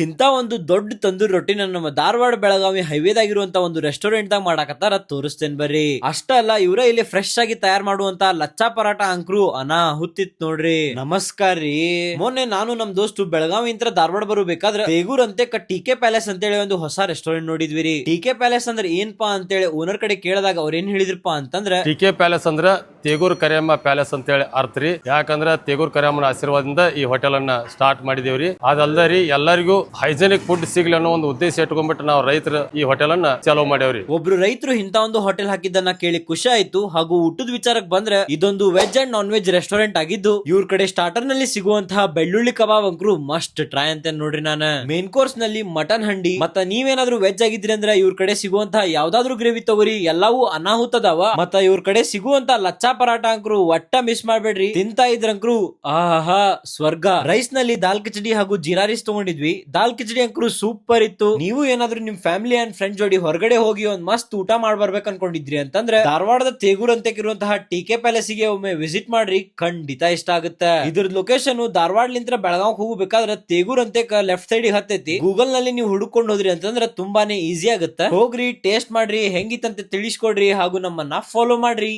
ಇಂತ ಒಂದು ದೊಡ್ಡ ತಂದೂರಿ ರೊಟ್ಟಿನ ನಮ್ಮ ಧಾರವಾಡ ಬೆಳಗಾವಿ ಹೈವೇದಾಗಿರುವಂತ ಒಂದು ರೆಸ್ಟೋರೆಂಟ್ ದಾಗ ಮಾಡಾಕತ್ತಾರ, ತೋರಿಸ್ತೇನೆ ಬರ್ರಿ. ಅಷ್ಟ ಅಲ್ಲ, ಇವರ ಇಲ್ಲಿ ಫ್ರೆಶ್ ಆಗಿ ತಯಾರು ಮಾಡುವಂತ ಲಚ್ಚಾ ಪರಾಟ ಅಂಕ್ರು ಹುತ್ತಿತ್ ನೋಡ್ರಿ. ನಮಸ್ಕಾರ ರೀ. ಮೊನ್ನೆ ನಾನು ನಮ್ ದೋಸ್ತು ಬೆಳಗಾವಿ ಇಂತ್ರ ಧಾರವಾಡ ಬರಬೇಕಾದ್ರೆ ತೇಗೂರ್ ಅಂತೆ ಟಿಕೆ ಪ್ಯಾಲೇಸ್ ಅಂತೇಳಿ ಒಂದು ಹೊಸ ರೆಸ್ಟೋರೆಂಟ್ ನೋಡಿದ್ವಿ ರೀ. ಟಿಕೆ ಪ್ಯಾಲೇಸ್ ಅಂದ್ರೆ ಏನ್ಪಾ ಅಂತೇಳಿ ಓನರ್ ಕಡೆ ಕೇಳಿದಾಗ ಅವ್ರ ಏನ್ ಹೇಳಿದ್ರಪ್ಪ ಅಂತಂದ್ರೆ, ಟಿಕೆ ಪ್ಯಾಲೇಸ್ ಅಂದ್ರ ತೇಗೂರ್ ಕರಿಯಮ್ಮ ಪ್ಯಾಲೇಸ್ ಅಂತ ಹೇಳಿ ಅರ್ಥ ರೀ. ಯಾಕಂದ್ರ ತೇಗೂರ್ ಕರಿಯಮ್ಮನ ಆಶೀರ್ವಾದದಿಂದ ಈ ಹೋಟೆಲ್ ಅನ್ನ ಸ್ಟಾರ್ಟ್ ಮಾಡಿದೇವ್ರಿ. ಅದಲ್ದರಿ ಎಲ್ಲರಿಗೂ ಹೈಜೆನಿಕ್ ಫುಡ್ ಸಿಗ್ಲಿ ಅನ್ನೋ ಒಂದು ಉದ್ದೇಶ ಇಟ್ಕೊಂಡ್ಬಿಟ್ಟು ನಾವು ರೈತರು ಈ ಹೋಟೆಲ್ ಅನ್ನ ಚಾಲೂ ಮಾಡ್ಯಾವ್ರಿ. ಒಬ್ರು ರೈತರು ಇಂತ ಒಂದು ಹೋಟೆಲ್ ಹಾಕಿದ್ದನ್ನ ಕೇಳಿ ಖುಷಿ ಆಯ್ತು. ಹಾಗೂ ಊಟದ ವಿಚಾರಕ್ಕೆ ಬಂದ್ರೆ ಇದೊಂದು veg and non veg restaurant ಆಗಿದ್ದು, ಇವ್ರ ಕಡೆ ಸ್ಟಾರ್ಟರ್ ನಲ್ಲಿ ಸಿಗುವಂತಹ ಬೆಳ್ಳುಳ್ಳಿ ಕಬಾಬ್ ಅಂಕ್ರು ಮಸ್ಟ್ ಟ್ರೈ ಅಂತ ನೋಡ್ರಿ. ನಾನು ಮೇನ್ ಕೋರ್ಸ್ ನಲ್ಲಿ ಮಟನ್ ಹಂಡಿ, ಮತ್ತ ನೀವೇನಾದ್ರೂ ವೆಜ್ ಆಗಿದ್ರಿ ಅಂದ್ರೆ ಇವ್ರ ಕಡೆ ಸಿಗುವಂತಹ ಯಾವ್ದಾದ್ರು ಗ್ರೇವಿ ತಗೋರಿ, ಎಲ್ಲವೂ ಅನಾಹುತದವ. ಮತ್ತ ಇವ್ರ ಕಡೆ ಸಿಗುವಂತ ಲಚ್ಚಾ ಪರಾಟ ಅಂಕ್ರು ಒಟ್ಟ ಮಿಸ್ ಮಾಡ್ಬೇಡ್ರಿ. ತಿಂತಾ ಇದ್ರಂಕ್ರು ಆಹಾ ಸ್ವರ್ಗ. ರೈಸ್ ನಲ್ಲಿ ದಾಲ್ ಕಿಚಡಿ ಹಾಗೂ ಜೀರಾ ರೈಸ್ ತಗೊಂಡಿದ್ವಿ. ದಾಲ್ ಕಿಚಡಿ ಅಂಕ್ರು ಸೂಪರ್ ಇತ್ತು. ನೀವು ಏನಾದ್ರೂ ನಿಮ್ ಫ್ಯಾಮಿಲಿ ಅಂಡ್ ಫ್ರೆಂಡ್ ಜೋಡಿ ಹೊರಗಡೆ ಹೋಗಿ ಒಂದ್ ಮಸ್ತ್ ಊಟ ಮಾಡ್ಬರ್ಬೇಕು ಅನ್ಕೊಂಡಿದ್ರಿ ಅಂತಂದ್ರೆ ಧಾರವಾಡದ ತೇಗೂರ್ ಅಂತ ಇರುವಂತಹ ಟಿಕೆ ಪ್ಯಾಲೇಸ್ ಗೆ ಒಮ್ಮೆ ವಿಸಿಟ್ ಮಾಡ್ರಿ, ಖಂಡಿತ ಇಷ್ಟ ಆಗುತ್ತೆ. ಇದ್ರ ಲೊಕೇಶನ್ ಧಾರವಾಡ್ಲಿಂತ್ರ ಬೆಳಗಾವ್ ಹೋಗ್ಬೇಕಾದ್ರೆ ತೇಗೂರ್ ಅಂತ ಲೆಫ್ಟ್ ಸೈಡ್ ಹತ್ತೈತಿ. ಗೂಗಲ್ ನಲ್ಲಿ ನೀವು ಹುಡುಕೊಂಡು ಹೋದ್ರಿ ಅಂತಂದ್ರೆ ತುಂಬಾನೇ ಈಸಿ ಆಗುತ್ತೆ. ಹೋಗ್ರಿ, ಟೇಸ್ಟ್ ಮಾಡ್ರಿ, ಹೆಂಗಿತ್ತಂತ ತಿಳಿಸ್ಕೊಡ್ರಿ ಹಾಗೂ ನಮ್ಮನ್ನ ಫಾಲೋ ಮಾಡ್ರಿ.